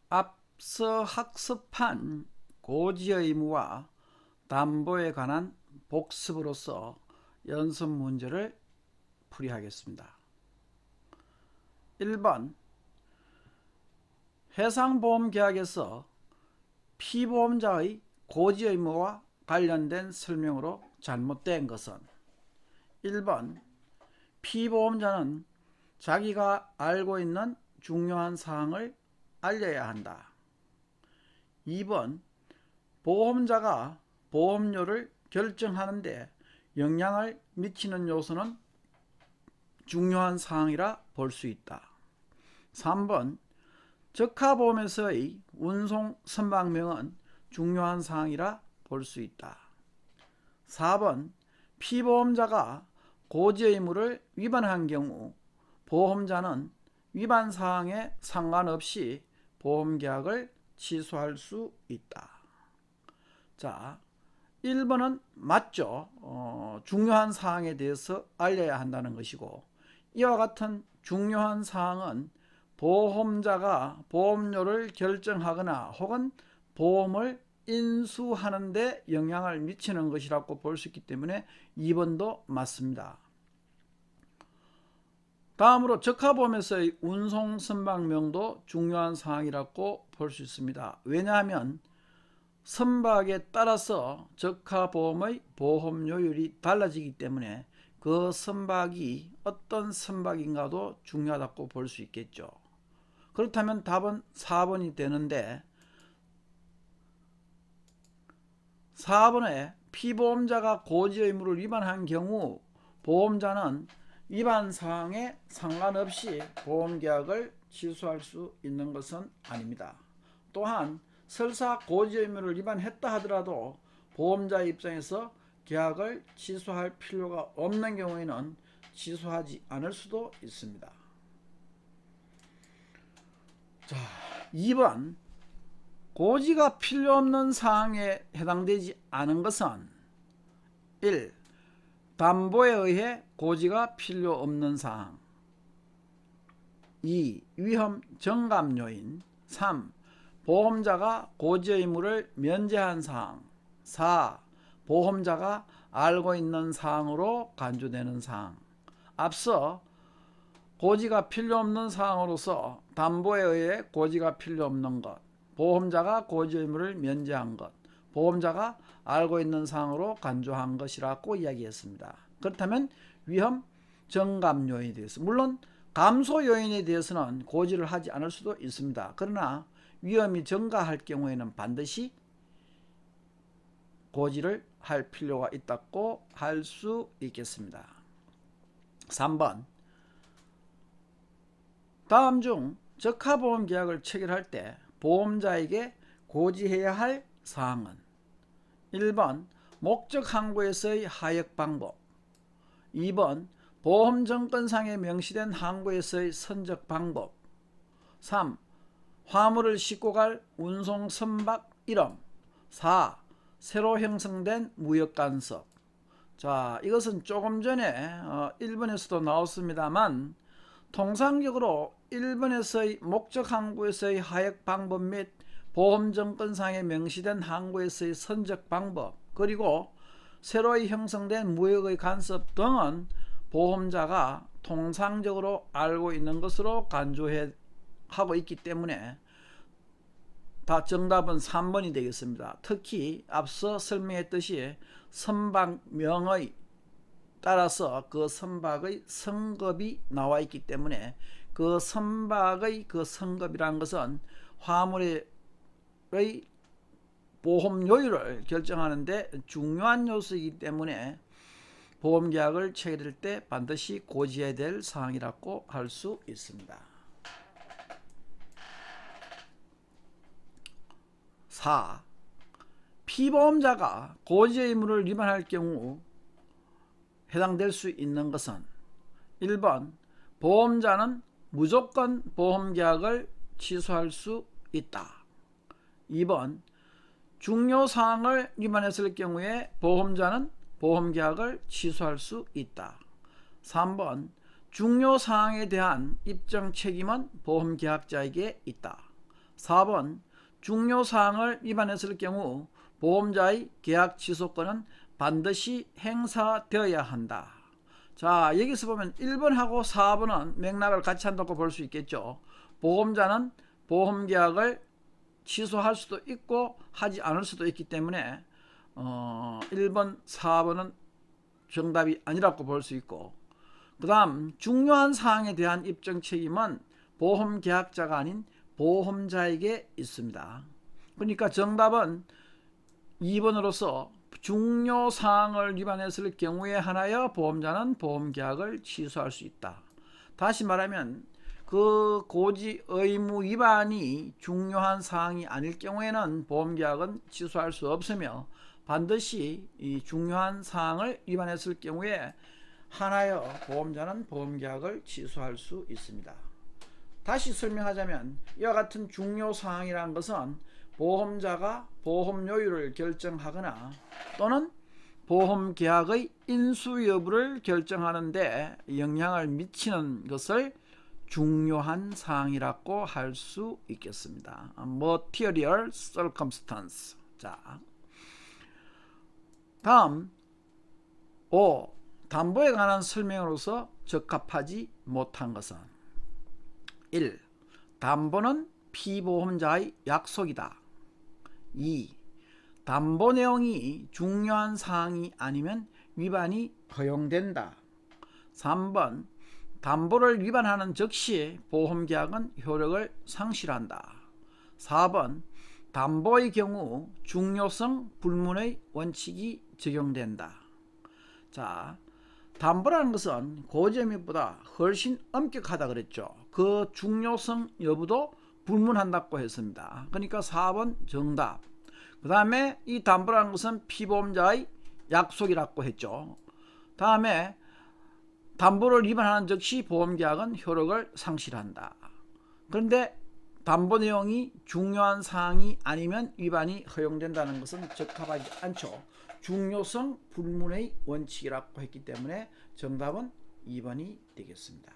앞서 학습한 고지 의무와 담보에 관한 복습으로서 연습 문제를 풀이하겠습니다. 1번 해상보험계약에서 피보험자의 고지 의무와 관련된 설명으로 잘못된 것은 1번 피보험자는 자기가 알고 있는 중요한 사항을 알려야 한다. 2번 보험자가 보험료를 결정하는데 영향을 미치는 요소는 중요한 사항이라 볼 수 있다. 3번 적하보험에서의 운송 선박명은 중요한 사항이라 볼 수 있다. 4번 피보험자가 고지 의무를 위반한 경우 보험자는 위반 사항에 상관없이 보험계약을 취소할 수 있다. 자, 1번은 맞죠. 중요한 사항에 대해서 알려야 한다는 것이고, 이와 같은 중요한 사항은 보험자가 보험료를 결정하거나 혹은 보험을 인수하는 데 영향을 미치는 것이라고 볼 수 있기 때문에 2번도 맞습니다. 다음으로 적하보험에서의 운송선박명도 중요한 사항이라고 볼 수 있습니다. 왜냐하면 선박에 따라서 적하보험의 보험료율이 달라지기 때문에 그 선박이 어떤 선박인가도 중요하다고 볼 수 있겠죠. 그렇다면 답은 4번이 되는데 4번에 피보험자가 고지 의무를 위반한 경우 보험자는 위반 사항에 상관없이 보험계약을 취소할 수 있는 것은 아닙니다. 또한 설사 고지 의무를 위반했다 하더라도 보험자 입장에서 계약을 취소할 필요가 없는 경우에는 취소하지 않을 수도 있습니다. 자, 2번 고지가 필요 없는 사항에 해당되지 않은 것은 1. 담보에 의해 고지가 필요 없는 사항 2. 위험 정감 요인 3. 보험자가 고지 의무를 면제한 사항 4. 보험자가 알고 있는 사항으로 간주되는 사항. 앞서 고지가 필요 없는 사항으로서 담보에 의해 고지가 필요 없는 것, 보험자가 고지 의무를 면제한 것, 보험자가 알고 있는 사항으로 간주한 것이라고 이야기했습니다. 그렇다면 위험 정감 요인에 대해서, 물론 감소 요인에 대해서는 고지를 하지 않을 수도 있습니다. 그러나 위험이 증가할 경우에는 반드시 고지를 할 필요가 있다고 할 수 있겠습니다. 3번 다음 중 적하보험 계약을 체결할 때 보험자에게 고지해야 할 사항은 1번 목적 항구에서의 하역 방법 2번 보험증권상에 명시된 항구에서의 선적 방법 3. 화물을 싣고 갈 운송 선박 이름 4. 새로 형성된 무역간섭. 자, 이것은 조금 전에 1번에서도 나왔습니다만 통상적으로 1번에서의 목적 항구에서의 하역 방법 및 보험증권상에 명시된 항구에서의 선적 방법 그리고 새로 형성된 무역의 간섭 등은 보험자가 통상적으로 알고 있는 것으로 간주하고 있기 때문에 다 정답은 3번이 되겠습니다. 특히 앞서 설명했듯이 선박명의 따라서 그 선박의 성급이 나와 있기 때문에 그 선박의 그 성급이라는 것은 화물의 보험료율을 결정하는데 중요한 요소이기 때문에 보험계약을 체결할 때 반드시 고지해야 될 사항이라고 할 수 있습니다. 4. 피보험자가 고지 의무를 위반할 경우 해당될 수 있는 것은 1번 보험자는 무조건 보험계약을 취소할 수 있다. 2번 중요사항을 위반했을 경우에 보험자는 보험계약을 취소할 수 있다. 3번 중요사항에 대한 입증 책임은 보험계약자에게 있다. 4번 중요사항을 위반했을 경우 보험자의 계약 취소권은 반드시 행사되어야 한다. 자, 여기서 보면 1번하고 4번은 맥락을 같이 한다고 볼 수 있겠죠. 보험자는 보험계약을 취소할 수도 있고 하지 않을 수도 있기 때문에 1번, 4번은 정답이 아니라고 볼 수 있고, 그 다음 중요한 사항에 대한 입증 책임은 보험계약자가 아닌 보험자에게 있습니다. 그러니까 정답은 2번으로서 중요사항을 위반했을 경우에 한하여 보험자는 보험계약을 취소할 수 있다. 다시 말하면 그 고지 의무 위반이 중요한 사항이 아닐 경우에는 보험계약은 취소할 수 없으며, 반드시 이 중요한 사항을 위반했을 경우에 한하여 보험자는 보험계약을 취소할 수 있습니다. 다시 설명하자면 이와 같은 중요사항이라는 것은 보험자가 보험료율을 결정하거나 또는 보험계약의 인수 여부를 결정하는 데 영향을 미치는 것을 중요한 사항이라고 할 수 있겠습니다. Material circumstance. 자, 다음 5. 담보에 관한 설명으로서 적합하지 못한 것은 1. 담보는 피보험자의 약속이다. 2. 담보 내용이 중요한 사항이 아니면 위반이 허용된다. 3번 담보를 위반하는 즉시 보험계약은 효력을 상실한다. 4번 담보의 경우 중요성 불문의 원칙이 적용된다. 자, 담보라는 것은 고지의무보다 훨씬 엄격하다 그랬죠. 그 중요성 여부도 불문한다고 했습니다. 그러니까 4번 정답. 그 다음에 이 담보라는 것은 피보험자의 약속이라고 했죠. 다음에 담보를 위반하는 즉시 보험계약은 효력을 상실한다. 그런데 담보 내용이 중요한 사항이 아니면 위반이 허용된다는 것은 적합하지 않죠. 중요성 불문의 원칙이라고 했기 때문에 정답은 2번이 되겠습니다.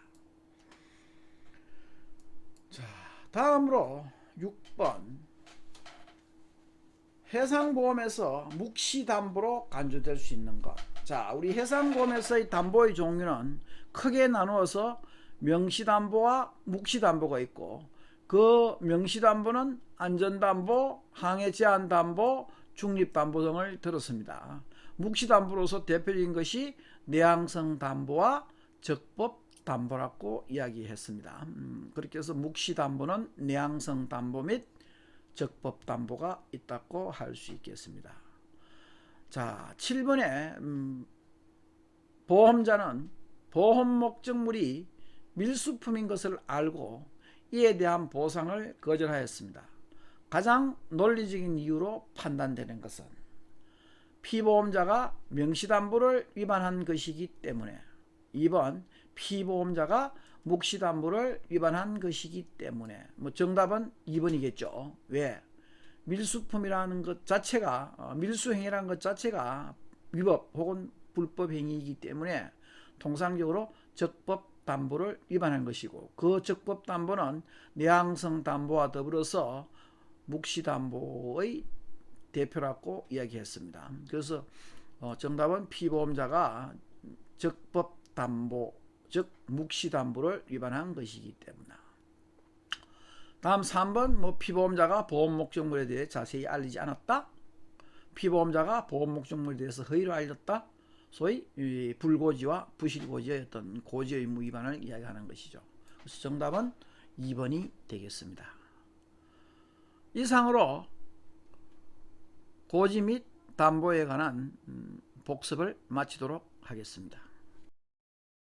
자, 다음으로 6번. 해상보험에서 묵시담보로 간주될 수 있는 것. 자, 우리 해상보험에서의 담보의 종류는 크게 나누어서 명시담보와 묵시담보가 있고, 그 명시담보는 안전담보, 항해제한담보, 중립담보 등을 들었습니다. 묵시담보로서 대표적인 것이 내항성담보와 적법담보라고 이야기했습니다. 그렇게 해서 묵시담보는 내항성담보 및 적법담보가 있다고 할 수 있겠습니다. 자, 7번에 보험자는 보험 목적물이 밀수품인 것을 알고 이에 대한 보상을 거절하였습니다. 가장 논리적인 이유로 판단되는 것은 피보험자가 명시담보를 위반한 것이기 때문에, 2번 피보험자가 묵시담보를 위반한 것이기 때문에. 정답은 2번이겠죠. 왜? 밀수품이라는 것 자체가, 밀수행위라는 것 자체가 위법 혹은 불법 행위이기 때문에 통상적으로 적법담보를 위반한 것이고, 그 적법담보는 내항성담보와 더불어서 묵시담보의 대표라고 이야기했습니다. 그래서 정답은 피보험자가 적법담보, 즉 묵시담보를 위반한 것이기 때문에. 다음 3번 피보험자가 보험 목적물에 대해 자세히 알리지 않았다. 피보험자가 보험 목적물에 대해서 허위로 알렸다. 소위 불고지와 부실고지의 어떤 고지 의무 위반을 이야기하는 것이죠. 그래서 정답은 2번이 되겠습니다. 이상으로 고지 및 담보에 관한 복습을 마치도록 하겠습니다.